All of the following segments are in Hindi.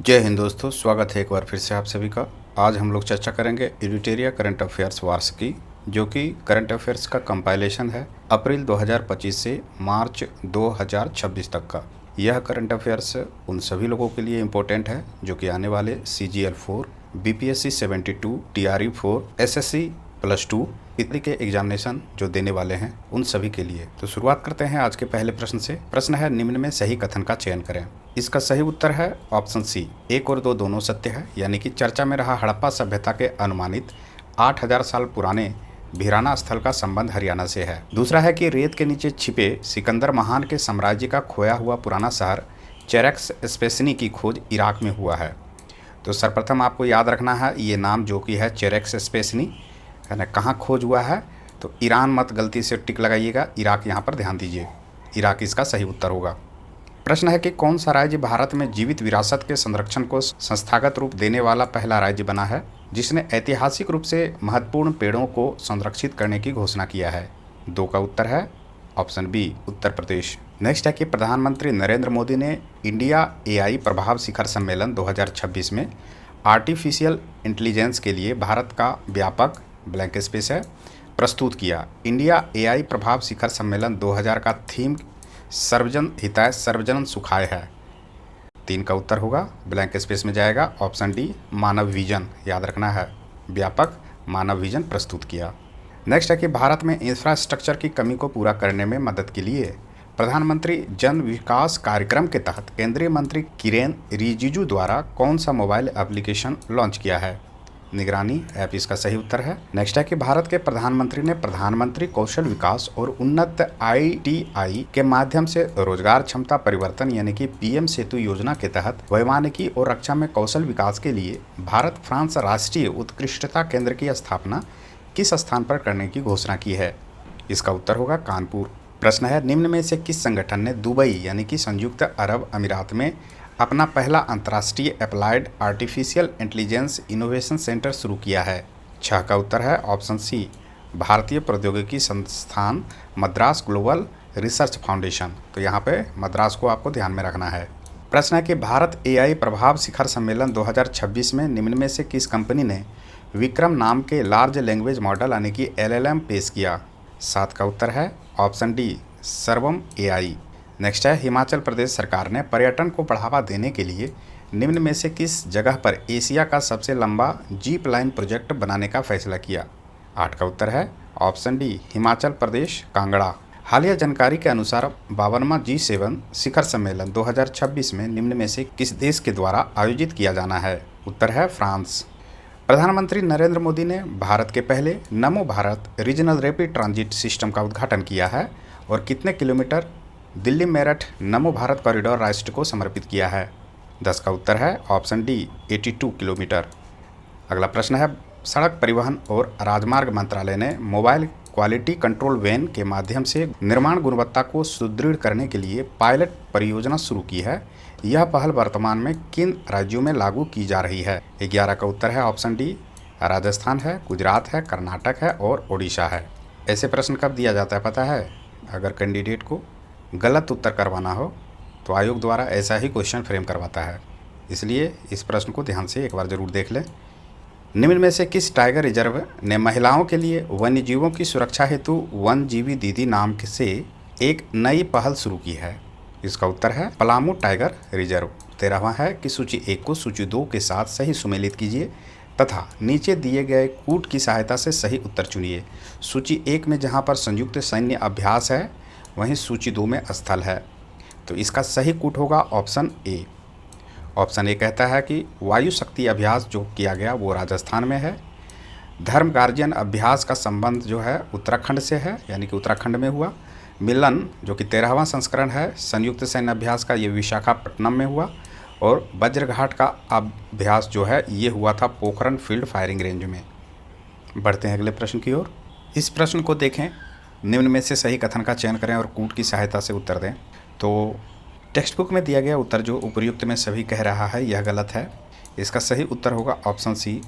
जय हिंद दोस्तों, स्वागत है एक बार फिर से आप सभी का। आज हम लोग चर्चा करेंगे एडिटोरिया करंट अफेयर्स वार्स की, जो कि करंट अफेयर्स का कंपाइलेशन है अप्रैल 2025 से मार्च 2026 तक का। यह करंट अफेयर्स उन सभी लोगों के लिए इम्पोर्टेंट है जो कि आने वाले CGL4, BPSC 72, TRE4, SSC +2 इत्यादि के एग्जामिनेशन जो देने वाले हैं उन सभी के लिए। तो शुरुआत करते हैं आज के पहले प्रश्न से। प्रश्न है, निम्न में सही कथन का चयन करें। इसका सही उत्तर है ऑप्शन सी, 1 और 2 दोनों सत्य है। यानी कि चर्चा में रहा हड़प्पा सभ्यता के अनुमानित 8000 साल पुराने भिराना स्थल का संबंध हरियाणा से है। दूसरा है कि रेत के नीचे छिपे सिकंदर महान के साम्राज्य का खोया हुआ पुराना शहर चेरेक्स स्पेसिनी की खोज इराक में हुआ है। तो सर्वप्रथम आपको याद रखना है ये नाम जो कि है चेरेक्स स्पेसिनी, है ना, कहाँ खोज हुआ है। तो ईरान मत गलती से टिक लगाइएगा, इराक यहाँ पर ध्यान दीजिए, इराक इसका सही उत्तर होगा। प्रश्न है कि कौन सा राज्य भारत में जीवित विरासत के संरक्षण को संस्थागत रूप देने वाला पहला राज्य बना है जिसने ऐतिहासिक रूप से महत्वपूर्ण पेड़ों को संरक्षित करने की घोषणा किया है। 2 का उत्तर है option B, Uttar Pradesh. Next है कि प्रधानमंत्री नरेंद्र मोदी ने इंडिया AI प्रभाव शिखर सम्मेलन 2026 में आर्टिफिशियल इंटेलिजेंस के लिए भारत का व्यापक ब्लैंक स्पेस है प्रस्तुत किया। इंडिया AI प्रभाव शिखर सम्मेलन 2000 का थीम सर्वजन हिताय सर्वजन सुखाय है। 3 का उत्तर होगा, ब्लैंक स्पेस में जाएगा ऑप्शन डी, मानव विजन। याद रखना है, व्यापक मानव विजन प्रस्तुत किया। नेक्स्ट है कि भारत में इंफ्रास्ट्रक्चर की कमी को पूरा करने में मदद के लिए प्रधानमंत्री जन विकास कार्यक्रम के तहत केंद्रीय मंत्री किरेन रिजिजू द्वारा कौन सा मोबाइल एप्लीकेशन लॉन्च किया है। निगरानी ऐप इसका सही उत्तर है। नेक्स्ट है कि भारत के प्रधानमंत्री ने प्रधानमंत्री कौशल विकास और उन्नत ITI के माध्यम से रोजगार क्षमता परिवर्तन यानी कि PM सेतु योजना के तहत वैमानिकी और रक्षा में कौशल विकास के लिए भारत फ्रांस राष्ट्रीय उत्कृष्टता केंद्र की स्थापना किस स्थान पर करने की घोषणा की है। इसका उत्तर होगा कानपुर। प्रश्न है, निम्न में से किस संगठन ने दुबई यानी कि संयुक्त अरब अमीरात में अपना पहला अंतर्राष्ट्रीय applied artificial intelligence innovation centre शुरू किया है। 6 का उत्तर है ऑप्शन सी, भारतीय प्रौद्योगिकी संस्थान मद्रास ग्लोबल रिसर्च फाउंडेशन। तो यहाँ पे मद्रास को आपको ध्यान में रखना है। प्रश्न है कि भारत AI प्रभाव शिखर सम्मेलन 2026 में निम्न में से किस कंपनी ने विक्रम नाम के लार्ज लैंग्वेज मॉडल यानी कि LLM पेश किया। 7 का उत्तर है ऑप्शन डी, सर्वम AI। नेक्स्ट है, हिमाचल प्रदेश सरकार ने पर्यटन को बढ़ावा देने के लिए निम्न में से किस जगह पर एशिया का सबसे लंबा जीप लाइन प्रोजेक्ट बनाने का फैसला किया। 8 का उत्तर है ऑप्शन डी, हिमाचल प्रदेश कांगड़ा। हालिया जानकारी के अनुसार 52वां G7 शिखर सम्मेलन 2026 में निम्न में से किस देश के द्वारा आयोजित किया जाना है। उत्तर है फ्रांस। प्रधानमंत्री नरेंद्र मोदी ने भारत के पहले नमो Bharat regional rapid transit system का उद्घाटन किया है और कितने किलोमीटर दिल्ली मेरठ नमो भारत कॉरिडोर राष्ट्र को समर्पित किया है। 10 का उत्तर है ऑप्शन डी, 82 किलोमीटर। अगला प्रश्न है, सड़क परिवहन और राजमार्ग मंत्रालय ने मोबाइल क्वालिटी कंट्रोल वैन के माध्यम से निर्माण गुणवत्ता को सुदृढ़ करने के लिए पायलट परियोजना शुरू की है। यह पहल वर्तमान में किन राज्यों में लागू की जा रही है। 11 का उत्तर है ऑप्शन डी, राजस्थान है, गुजरात है, कर्नाटक है और ओडिशा है। ऐसे प्रश्न कब दिया जाता है पता है? अगर कैंडिडेट को गलत उत्तर करवाना हो तो आयोग द्वारा ऐसा ही क्वेश्चन फ्रेम करवाता है, इसलिए इस प्रश्न को ध्यान से एक बार जरूर देख लें। निम्न में से किस टाइगर रिजर्व ने महिलाओं के लिए वन्यजीवों की सुरक्षा हेतु वनजीवी दीदी नाम से एक नई पहल शुरू की है। इसका उत्तर है पलामू टाइगर रिजर्व। 13वां है कि सूची 1 को सूची 2 के साथ सही सुमेलित कीजिए तथा नीचे दिए गए कूट की सहायता से सही उत्तर चुनिए। सूची 1 में जहां पर संयुक्त सैन्य अभ्यास है वहीं सूची 2 में स्थल है, तो इसका सही कूट होगा ऑप्शन ए। ऑप्शन ए कहता है कि वायु शक्ति अभ्यास जो किया गया वो राजस्थान में है। धर्म गार्जियन अभ्यास का संबंध जो है उत्तराखंड से है, यानी कि उत्तराखंड में हुआ। मिलन जो कि 13वां संस्करण है संयुक्त सैन्य अभ्यास का, ये विशाखापट्टनम में हुआ। और वज्रघाट का अभ्यास जो है ये हुआ था पोखरण फील्ड फायरिंग रेंज में। बढ़ते हैं अगले प्रश्न की ओर। इस प्रश्न को देखें, निम्न में से सही कथन का चयन करें और कूट की सहायता से उत्तर दें। तो टेक्स्ट बुक में दिया गया उत्तर जो उपर्युक्त में सभी कह रहा है यह गलत है। इसका सही उत्तर होगा ऑप्शन सी,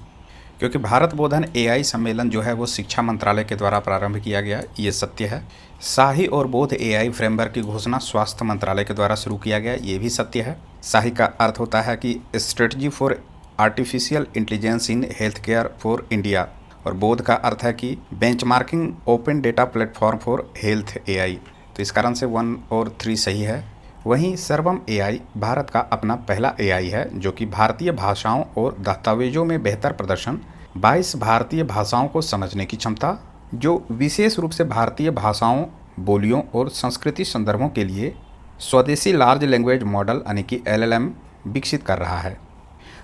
क्योंकि भारत बोधन एआई सम्मेलन जो है वो शिक्षा मंत्रालय के द्वारा प्रारंभ किया गया, ये सत्य है। शाही और बोध एआई फ्रेमवर्क की घोषणा स्वास्थ्य मंत्रालय के द्वारा शुरू किया गया, ये भी सत्य है। शाही का अर्थ होता है कि strategy for artificial intelligence in health care for India, और बोध का अर्थ है कि benchmarking open data platform for health AI. तो इस कारण से 1 और 3 सही है। वहीं सर्वम एआई भारत का अपना पहला एआई है जो कि भारतीय भाषाओं और दस्तावेजों में बेहतर प्रदर्शन, 22 भारतीय भाषाओं को समझने की क्षमता, जो विशेष रूप से भारतीय भाषाओं, बोलियों और संस्कृति संदर्भों के लिए स्वदेशी लार्ज लैंग्वेज मॉडल यानी कि LLM विकसित कर रहा है।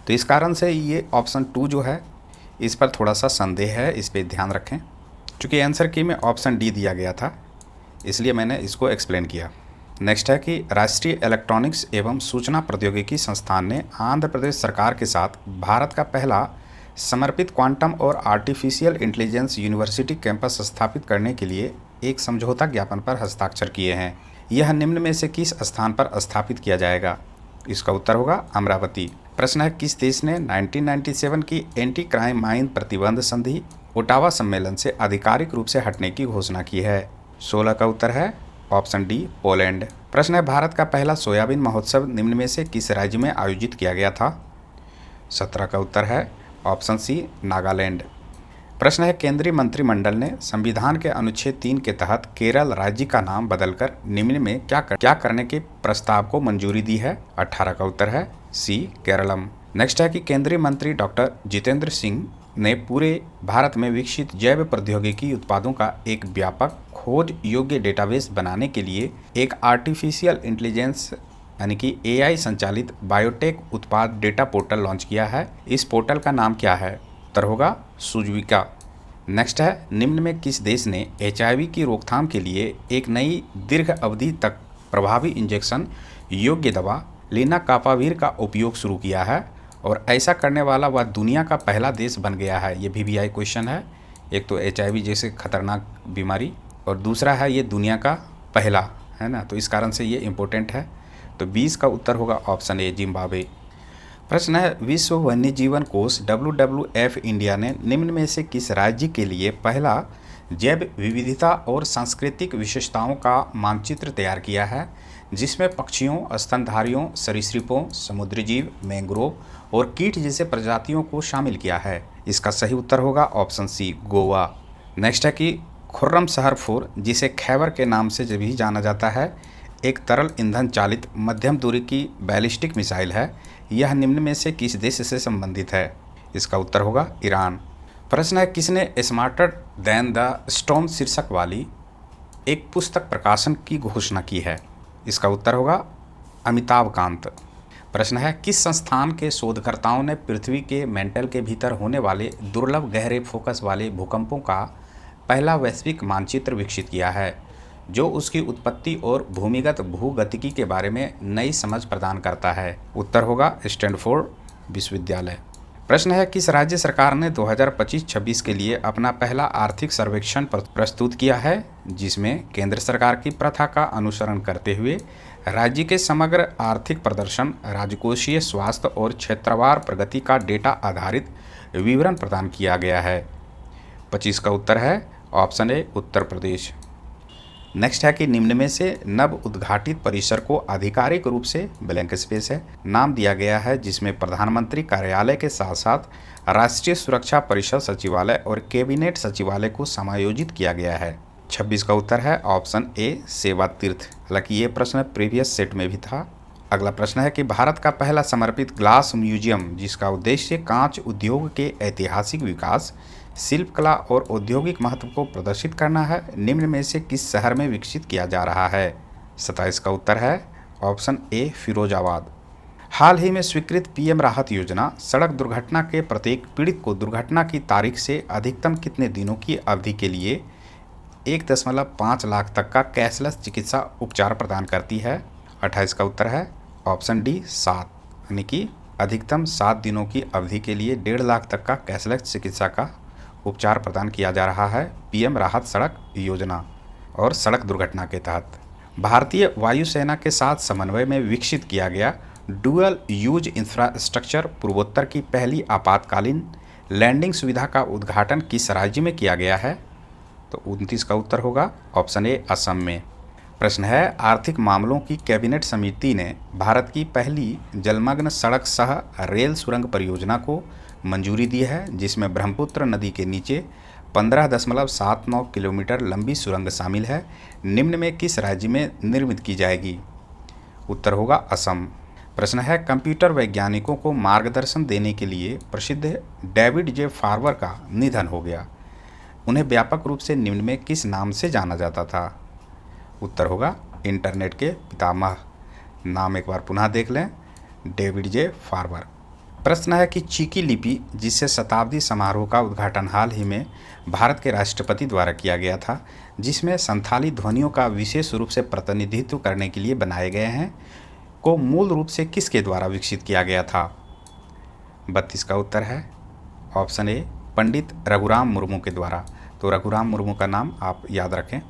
तो इस कारण से ये ऑप्शन 2 जो है इस पर थोड़ा सा संदेह है, इस पर ध्यान रखें। चूँकि आंसर की में ऑप्शन डी दिया गया था इसलिए मैंने इसको एक्सप्लेन किया। नेक्स्ट है कि राष्ट्रीय इलेक्ट्रॉनिक्स एवं सूचना प्रौद्योगिकी संस्थान ने आंध्र प्रदेश सरकार के साथ भारत का पहला समर्पित क्वांटम और आर्टिफिशियल इंटेलिजेंस यूनिवर्सिटी कैंपस स्थापित करने के लिए एक समझौता ज्ञापन पर हस्ताक्षर किए हैं। यह निम्न में से किस स्थान पर स्थापित किया जाएगा? इसका उत्तर होगा अमरावती। प्रश्न है किस देश ने 1997 की एंटी क्राइम माइन प्रतिबंध संधि ओटावा सम्मेलन से आधिकारिक रूप से हटने की घोषणा की है? 16 का उत्तर है ऑप्शन डी पोलैंड। प्रश्न है भारत का पहला सोयाबीन महोत्सव निम्न में से किस राज्य में आयोजित किया गया था? 17 का उत्तर है ऑप्शन सी नागालैंड। प्रश्न है केंद्रीय मंत्रिमंडल ने संविधान के अनुच्छेद 3 के तहत केरल राज्य का नाम बदलकर निम्न में क्या करने के प्रस्ताव को मंजूरी दी है? 18 का उत्तर है सी केरलम। नेक्स्ट है कि केंद्रीय मंत्री डॉक्टर जितेंद्र सिंह ने पूरे भारत में विकसित जैव प्रौद्योगिकी उत्पादों का एक व्यापक खोज योग्य डेटाबेस बनाने के लिए एक आर्टिफिशियल इंटेलिजेंस यानी कि AI संचालित बायोटेक उत्पाद डेटा पोर्टल लॉन्च किया है। इस पोर्टल का नाम क्या है? उत्तर होगा सुजविका। नेक्स्ट है निम्न में किस देश ने HIV की रोकथाम के लिए एक नई दीर्घ अवधि तक प्रभावी इंजेक्शन योग्य दवा लेनाकापावीर का उपयोग शुरू किया है, और ऐसा करने वाला वह दुनिया का पहला देश बन गया है? ये VVI क्वेश्चन है। एक तो HIV जैसे खतरनाक बीमारी और दूसरा है ये दुनिया का पहला, है ना, तो इस कारण से ये इम्पोर्टेंट है। तो 20 का उत्तर होगा ऑप्शन ए जिम्बाब्वे। प्रश्न है विश्व वन्य जीवन कोष WWF इंडिया ने निम्न में से किस राज्य के लिए पहला जैव विविधता और सांस्कृतिक विशेषताओं का मानचित्र तैयार किया है, जिसमें पक्षियों, स्तनधारियों, सरीसृपों, समुद्री जीव, मैंग्रोव और कीट जैसे प्रजातियों को शामिल किया है? इसका सही उत्तर होगा ऑप्शन सी गोवा। नेक्स्ट है कि खुर्रम शहर 4 जिसे खैबर के नाम से भी जाना जाता है, एक तरल ईंधन चालित मध्यम दूरी की बैलिस्टिक मिसाइल है। यह निम्न में से किस देश से संबंधित है? इसका उत्तर होगा ईरान। प्रश्न है किसने स्मार्टर देन द स्टॉर्म शीर्षक वाली एक पुस्तक प्रकाशन की घोषणा की है? इसका उत्तर होगा अमिताभ कांत। प्रश्न है किस संस्थान के शोधकर्ताओं ने पृथ्वी के मेंटल के भीतर होने वाले दुर्लभ गहरे फोकस वाले भूकंपों का पहला वैश्विक मानचित्र विकसित किया है, जो उसकी उत्पत्ति और भूमिगत भूगतिकी के बारे में नई समझ प्रदान करता है? उत्तर होगा स्टैनफोर्ड विश्वविद्यालय। प्रश्न है किस राज्य सरकार ने 2025-26 के लिए अपना पहला आर्थिक सर्वेक्षण प्रस्तुत किया है, जिसमें केंद्र सरकार की प्रथा का अनुसरण करते हुए राज्य के समग्र आर्थिक प्रदर्शन, राजकोषीय स्वास्थ्य और क्षेत्रवार प्रगति का डेटा आधारित विवरण प्रदान किया गया है? 25 का उत्तर है option A Uttar Pradesh. Next है कि निम्न में से नव उद्घाटित परिसर को आधिकारिक रूप से ब्लैंक स्पेस है नाम दिया गया है, जिसमें प्रधानमंत्री कार्यालय के साथ साथ राष्ट्रीय सुरक्षा परिषद सचिवालय और कैबिनेट सचिवालय को समायोजित किया गया है? 26 का उत्तर है ऑप्शन ए सेवा तीर्थ। हालांकि ये प्रश्न प्रीवियस सेट में भी था। अगला प्रश्न है कि भारत का पहला समर्पित ग्लास म्यूजियम जिसका उद्देश्य कांच उद्योग के ऐतिहासिक विकास, शिल्पकला और औद्योगिक महत्व को प्रदर्शित करना है, निम्न में से किस शहर में विकसित किया जा रहा है? 27 का उत्तर है ऑप्शन ए फिरोजाबाद। हाल ही में स्वीकृत PM राहत योजना सड़क दुर्घटना के प्रत्येक पीड़ित को दुर्घटना की तारीख से अधिकतम कितने दिनों की अवधि के लिए 1.5 लाख तक का कैशलेस चिकित्सा उपचार प्रदान करती है? 28 का उत्तर है ऑप्शन डी 7, यानी कि अधिकतम 7 दिनों की अवधि के लिए 1.5 लाख तक का कैशलेस चिकित्सा का उपचार प्रदान किया जा रहा है PM राहत सड़क योजना और सड़क दुर्घटना के तहत। भारतीय वायुसेना के साथ समन्वय में विकसित किया गया डुअल यूज इंफ्रास्ट्रक्चर पूर्वोत्तर की पहली आपातकालीन लैंडिंग सुविधा का उद्घाटन किस राज्य में किया गया है? तो 29 का उत्तर होगा ऑप्शन ए असम में। प्रश्न है, आर्थिक मामलों की कैबिनेट समिति ने भारत की पहली जलमग्न सड़क सह रेल सुरंग परियोजना को मंजूरी दी है, जिसमें ब्रह्मपुत्र नदी के नीचे 15.79 किलोमीटर लंबी सुरंग शामिल है। निम्न में किस राज्य में निर्मित की जाएगी? उत्तर होगा असम। प्रश्न है, कंप्यूटर वैज्ञानिकों को मार्गदर्शन देने के लिए प्रसिद्ध डेविड जे फार्बर का निधन हो गया। उन्हें व्यापक रूप से निम्न में किस नाम से जाना जाता था? उत्तर होगा इंटरनेट के पितामह। नाम एक बार पुनः देख लें, डेविड जे फार्बर। प्रश्न है कि चीकी लिपि, जिससे शताब्दी समारोह का उद्घाटन हाल ही में भारत के राष्ट्रपति द्वारा किया गया था, जिसमें संथाली ध्वनियों का विशेष रूप से प्रतिनिधित्व करने के लिए बनाए गए हैं, को मूल रूप से किसके द्वारा विकसित किया गया था? 32 का उत्तर है ऑप्शन ए पंडित रघुराम मुर्मू के द्वारा। तो रघुराम मुर्मू का नाम आप याद रखें।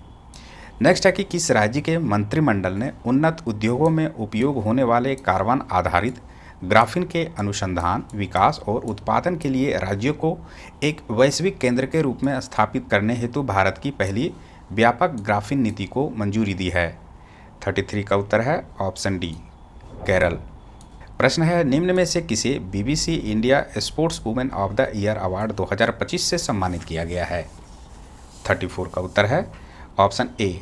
नेक्स्ट है कि किस राज्य के मंत्रिमंडल ने उन्नत उद्योगों में उपयोग होने वाले कार्बन आधारित ग्राफीन के अनुसंधान, विकास और उत्पादन के लिए राज्यों को एक वैश्विक केंद्र के रूप में स्थापित करने हेतु भारत की पहली व्यापक ग्राफीन नीति को मंजूरी दी है? 33 का उत्तर है ऑप्शन डी केरल। प्रश्न है, निम्न में से किसे BBC India sports women of the year award 2025 से सम्मानित किया गया है? 34 का उत्तर है option A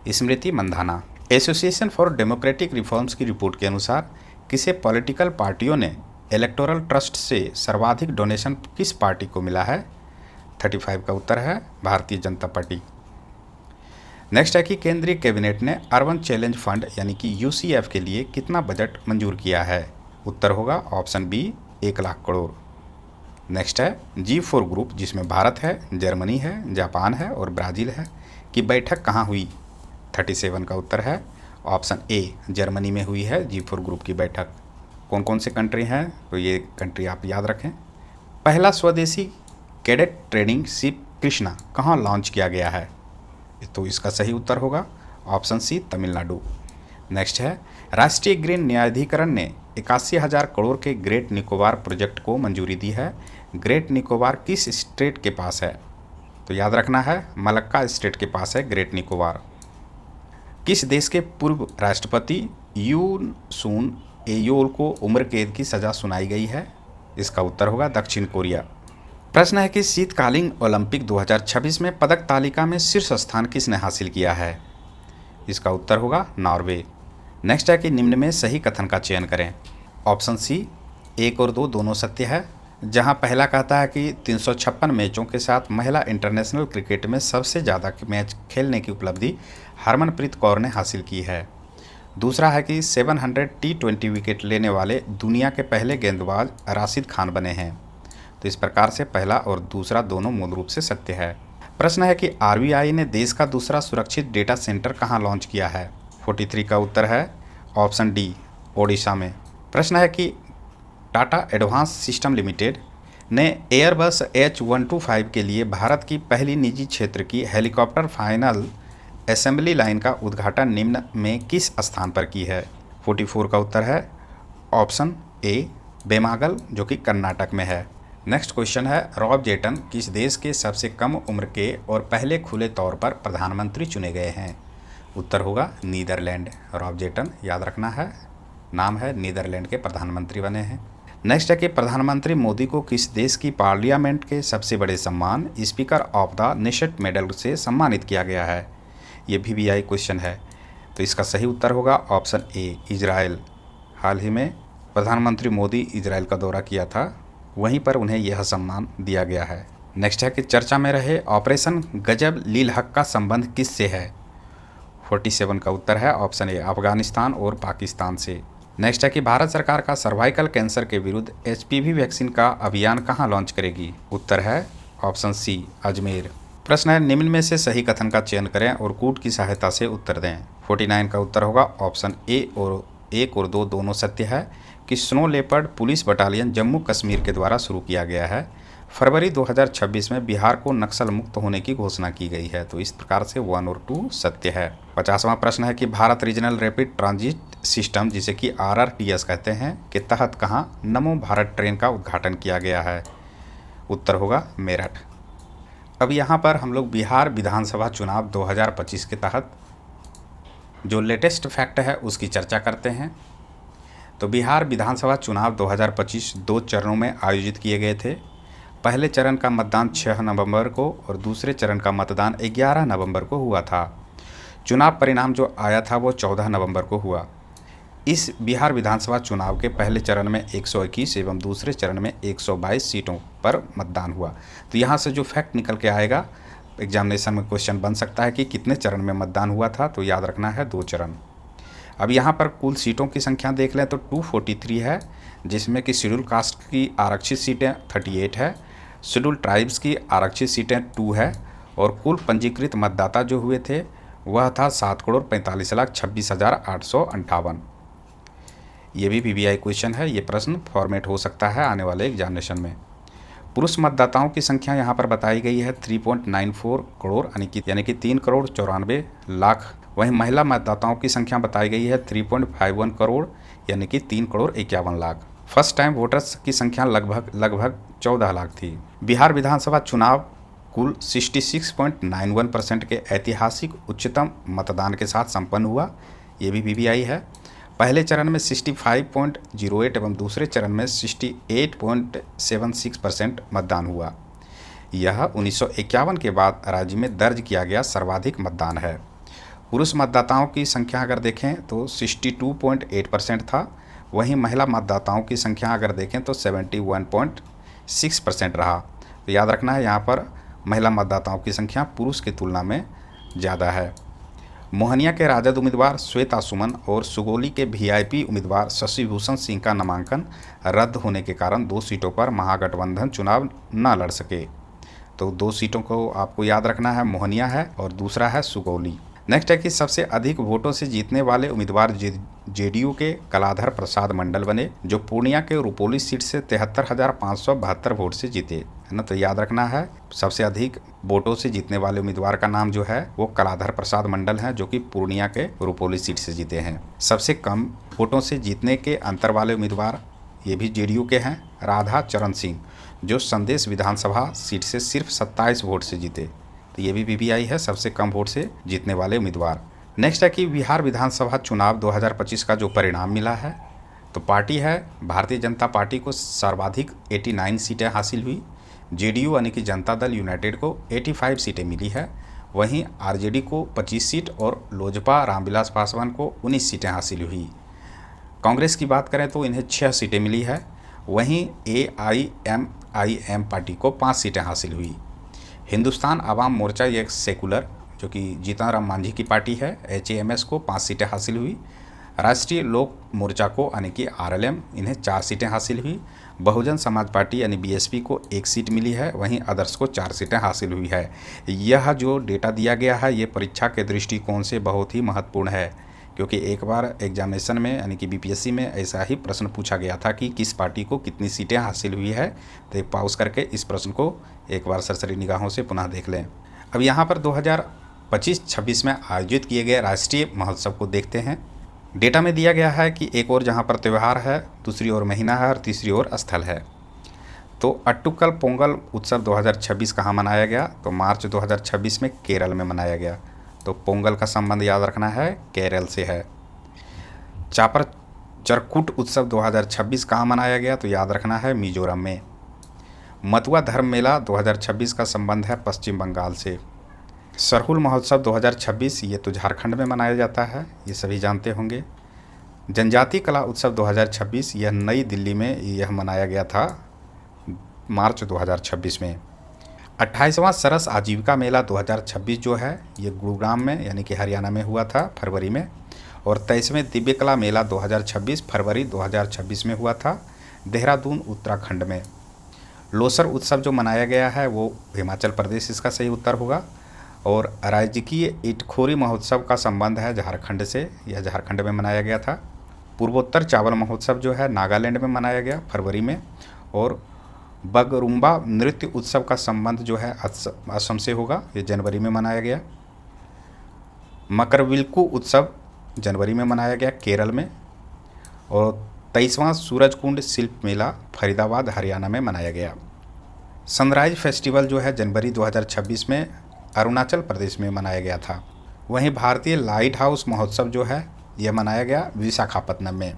Smriti Mandhana. Association for democratic reforms की रिपोर्ट के अनुसार किसे पॉलिटिकल पार्टियों ने इलेक्टोरल ट्रस्ट से सर्वाधिक डोनेशन किस पार्टी को मिला है? 35 का उत्तर है भारतीय जनता पार्टी। नेक्स्ट है कि केंद्रीय कैबिनेट ने अर्बन चैलेंज फंड यानी कि यूसीएफ के लिए कितना बजट मंजूर किया है? उत्तर होगा option B 1 lakh crore. Next है G4 ग्रुप, जिसमें भारत है, जर्मनी है, जापान है और ब्राज़ील है, की बैठक कहाँ हुई? 37 का उत्तर है ऑप्शन ए जर्मनी में हुई है G4 ग्रुप की बैठक। कौन कौन से कंट्री हैं? तो ये कंट्री आप याद रखें। पहला स्वदेशी कैडेट ट्रेनिंग शिप कृष्णा कहाँ लॉन्च किया गया है? तो इसका सही उत्तर होगा ऑप्शन सी तमिलनाडु। नेक्स्ट है, राष्ट्रीय ग्रीन न्यायाधिकरण ने 81,000 करोड़ के ग्रेट निकोबार प्रोजेक्ट को मंजूरी दी है। ग्रेट निकोबार किस स्टेट के पास है? तो याद रखना है मलक्का स्टेट के पास है ग्रेट निकोबार। किस देश के पूर्व राष्ट्रपति यून सून एयोल को उम्र कैद की सज़ा सुनाई गई है? इसका उत्तर होगा दक्षिण कोरिया। प्रश्न है कि शीतकालीन ओलंपिक 2026 में पदक तालिका में शीर्ष स्थान किसने हासिल किया है? इसका उत्तर होगा नॉर्वे। नेक्स्ट है कि निम्न में सही कथन का चयन करें। ऑप्शन सी 1 और 2 दोनों सत्य है, जहां पहला कहता है कि 356 मैचों के साथ महिला इंटरनेशनल क्रिकेट में सबसे ज़्यादा मैच खेलने की उपलब्धि हरमनप्रीत कौर ने हासिल की है। दूसरा है कि 700 T20 विकेट लेने वाले दुनिया के पहले गेंदबाज राशिद खान बने हैं। तो इस प्रकार से पहला और दूसरा दोनों मूल रूप से सत्य है। प्रश्न है कि आरबीआई ने देश का दूसरा सुरक्षित डेटा सेंटर कहां लॉन्च किया है? 43 का उत्तर है ऑप्शन डी ओडिशा में। प्रश्न है कि टाटा एडवांस सिस्टम लिमिटेड ने एयरबस H125 के लिए भारत की पहली निजी क्षेत्र की हेलीकॉप्टर फाइनल असेंबली लाइन का उद्घाटन निम्न में किस स्थान पर की है? 44 का उत्तर है ऑप्शन ए बेमागल, जो कि कर्नाटक में है। नेक्स्ट क्वेश्चन है, रॉब जेटन किस देश के सबसे कम उम्र के और पहले खुले तौर पर प्रधानमंत्री चुने गए हैं? उत्तर होगा नीदरलैंड। रॉब जेटन याद रखना है, नाम है, नीदरलैंड के प्रधानमंत्री बने हैं। नेक्स्ट है कि प्रधानमंत्री मोदी को किस देश की पार्लियामेंट के सबसे बड़े सम्मान speaker of the nation medal से सम्मानित किया गया है? ये VVI क्वेश्चन है, तो इसका सही उत्तर होगा ऑप्शन ए इजराइल। हाल ही में प्रधानमंत्री मोदी इजराइल का दौरा किया था, वहीं पर उन्हें यह सम्मान दिया गया है। नेक्स्ट है कि चर्चा में रहे ऑपरेशन गजब लील हक का संबंध किससे है? 47 का उत्तर है ऑप्शन ए अफगानिस्तान और पाकिस्तान से। नेक्स्ट है कि भारत सरकार का सर्वाइकल कैंसर के विरुद्ध HPV वैक्सीन का अभियान कहां लॉन्च करेगी? उत्तर है ऑप्शन सी अजमेर। प्रश्न है, निम्न में से सही कथन का चयन करें और कूट की सहायता से उत्तर दें। 49 का उत्तर होगा ऑप्शन ए और 1 और 2 दोनों सत्य है कि snow leopard police battalion Jammu Kashmir के द्वारा शुरू किया गया है। फरवरी 2026 में बिहार को नक्सल मुक्त होने की घोषणा की गई है। तो इस प्रकार से 1 और 2 सत्य है। 50वां प्रश्न है कि Bharat regional rapid transit system, जिसे कि RRTS कहते हैं, के तहत कहां नमो भारत ट्रेन का उद्घाटन किया गया है? उत्तर होगा मेरठ। अब यहाँ पर हम लोग बिहार विधानसभा चुनाव 2025 के तहत जो लेटेस्ट फैक्ट है उसकी चर्चा करते हैं। तो बिहार विधानसभा चुनाव 2025 दो चरणों में आयोजित किए गए थे। पहले चरण का मतदान 6 नवंबर को और दूसरे चरण का मतदान 11 नवंबर को हुआ था। चुनाव परिणाम जो आया था वो 14 नवंबर को हुआ। इस बिहार विधानसभा चुनाव के पहले चरण में 121 एवं दूसरे चरण में 122 सीटों पर मतदान हुआ। तो यहाँ से जो फैक्ट निकल के आएगा, एग्जामिनेशन में क्वेश्चन बन सकता है कि कितने चरण में मतदान हुआ था, तो याद रखना है 2 चरण। अब यहाँ पर कुल सीटों की संख्या देख लें तो 243 है, जिसमें कि शेड्यूल कास्ट की आरक्षित सीटें 38 है, शेड्यूल ट्राइब्स की आरक्षित सीटें 2 है और कुल पंजीकृत मतदाता जो हुए थे वह था 7,45,26,858। ये भी वीवीआई क्वेश्चन है, ये प्रश्न फॉर्मेट हो सकता है आने वाले एग्जामिनेशन में। पुरुष मतदाताओं की संख्या यहाँ पर बताई गई है 3.94 करोड़ यानी कि 3,94,00,000। वहीं महिला मतदाताओं की संख्या बताई गई है 3.51 करोड़ यानी कि 3,51,00,000। फर्स्ट टाइम वोटर्स की संख्या लगभग 14 लाख थी। बिहार विधानसभा चुनाव कुल 66.91% के ऐतिहासिक उच्चतम मतदान के साथ संपन्न हुआ। ये भी वीवीआई है। पहले चरण में 65.08 एवं दूसरे चरण में 68.76% मतदान हुआ। यह 1951 के बाद राज्य में दर्ज किया गया सर्वाधिक मतदान है। पुरुष मतदाताओं की संख्या अगर देखें तो 62.8% था। वहीं महिला मतदाताओं की संख्या अगर देखें तो 71.6% रहा। तो याद रखना है यहाँ पर महिला मतदाताओं की संख्या पुरुष की तुलना में ज़्यादा है। मोहनिया के राजद उम्मीदवार श्वेता सुमन और सुगौली के वीआईपी उम्मीदवार शशि भूषण सिंह का नामांकन रद्द होने के कारण 2 सीटों पर महागठबंधन चुनाव न लड़ सके। तो 2 सीटों को आपको याद रखना है, मोहनिया है और दूसरा है सुगौली। नेक्स्ट है कि सबसे अधिक वोटों से जीतने वाले उम्मीदवार जेडीयू के कलाधर प्रसाद मंडल बने, जो पूर्णिया के रुपोली सीट से 73,572 वोट से जीते, है ना। तो याद रखना है सबसे अधिक वोटों से जीतने वाले उम्मीदवार का नाम जो है वो कलाधर प्रसाद मंडल हैं, जो कि पूर्णिया के रुपोली सीट से जीते हैं। सबसे कम वोटों से जीतने के अंतर वाले उम्मीदवार ये भी जेडीयू के हैं, राधा चरण सिंह, जो संदेश विधानसभा सीट से सिर्फ 27 वोट से जीते। तो ये भी वीवीआई है, सबसे कम वोट से जीतने वाले उम्मीदवार। नेक्स्ट है कि बिहार विधानसभा चुनाव 2025 का जो परिणाम मिला है, तो पार्टी है भारतीय जनता पार्टी को सर्वाधिक 89 सीटें हासिल हुई। जेडीयू यानी कि जनता दल यूनाइटेड को 85 सीटें मिली है। वहीं आरजेडी को 25 सीट और लोजपा रामविलास पासवान को 19 सीटें हासिल हुई। कांग्रेस की बात करें तो इन्हें 6 सीटें मिली है। वहीं AIMIM पार्टी को 5 सीटें हासिल हुई। हिंदुस्तान आवाम मोर्चा एक सेकुलर, जो कि जीतन राम मांझी की पार्टी है, HAMS को 5 सीटें हासिल हुई। राष्ट्रीय लोक मोर्चा को यानी कि RLM इन्हें 4 सीटें हासिल हुई। बहुजन समाज पार्टी यानी BSP को 1 सीट मिली है। वहीं अदर्स को 4 सीटें हासिल हुई है। यह जो डेटा दिया गया है ये परीक्षा के दृष्टिकोण से बहुत ही महत्वपूर्ण है, क्योंकि एक बार एग्जामिनेशन में यानी कि BPSC में ऐसा ही प्रश्न पूछा गया था कि किस पार्टी को कितनी सीटें हासिल हुई है। तो एक पॉज करके इस प्रश्न को एक बार सरसरी निगाहों से पुनः देख लें। अब यहाँ पर 2025-26 में आयोजित किए गए राष्ट्रीय महोत्सव को देखते हैं। डेटा में दिया गया है कि एक ओर जहाँ पर त्यौहार है, दूसरी ओर महीना है और तीसरी ओर स्थल है। तो अट्टुकल पोंगल उत्सव 2026 कहाँ मनाया गया? तो मार्च 2026 में केरल में मनाया गया। तो पोंगल का संबंध याद रखना है केरल से है। चापर चरकुट उत्सव 2026 कहाँ मनाया गया? तो याद रखना है मिजोरम में। मथुआ धर्म मेला 2026 का संबंध है पश्चिम बंगाल से। सरहुल महोत्सव 2026 ये तो झारखंड में मनाया जाता है, ये सभी जानते होंगे। जनजातीय कला उत्सव 2026 यह नई दिल्ली में यह मनाया गया था मार्च 2026 में। 28वां सरस आजीविका मेला 2026 जो है ये गुरुग्राम में यानी कि हरियाणा में हुआ था फरवरी में। और 23वें दिव्य कला मेला 2026 फरवरी 2026 में हुआ था देहरादून उत्तराखंड में। लोसर उत्सव जो मनाया गया है वो हिमाचल प्रदेश इसका सही उत्तर होगा। और राजकीय इटखोरी महोत्सव का संबंध है झारखंड से, यह झारखंड में मनाया गया था। पूर्वोत्तर चावल महोत्सव जो है नागालैंड में मनाया गया फरवरी में। और बगरुम्बा नृत्य उत्सव का संबंध जो है असम से होगा, ये जनवरी में मनाया गया। मकरविल्कु उत्सव जनवरी में मनाया गया केरल में। और 23वां सूरजकुंड शिल्प मेला फरीदाबाद हरियाणा में मनाया गया। सनराइज फेस्टिवल जो है जनवरी 2026 में अरुणाचल प्रदेश में मनाया गया था। वहीं भारतीय लाइट हाउस महोत्सव जो है यह मनाया गया विशाखापत्तनम में।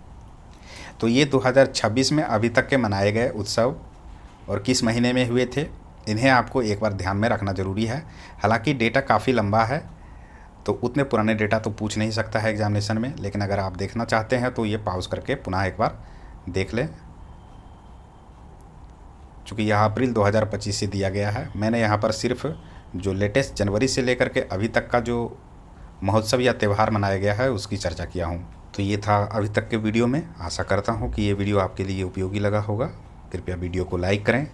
तो ये 2026 में अभी तक के मनाए गए उत्सव और किस महीने में हुए थे, इन्हें आपको एक बार ध्यान में रखना ज़रूरी है। हालांकि डेटा काफ़ी लंबा है तो उतने पुराने डेटा तो पूछ नहीं सकता है एग्जामिनेशन में, लेकिन अगर आप देखना चाहते हैं तो ये पॉज करके पुनः एक बार देख लें। चूँकि यह अप्रैल 2025 से दिया गया है, मैंने यहाँ पर सिर्फ जो लेटेस्ट जनवरी से लेकर के अभी तक का जो महोत्सव या त्यौहार मनाया गया है उसकी चर्चा किया हूँ। तो ये था अभी तक के वीडियो में। आशा करता हूँ कि ये वीडियो आपके लिए उपयोगी लगा होगा। कृपया वीडियो को लाइक करें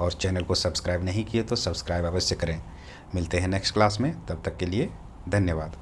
और चैनल को सब्सक्राइब नहीं किए तो सब्सक्राइब अवश्य करें। मिलते हैं नेक्स्ट क्लास में, तब तक के लिए धन्यवाद।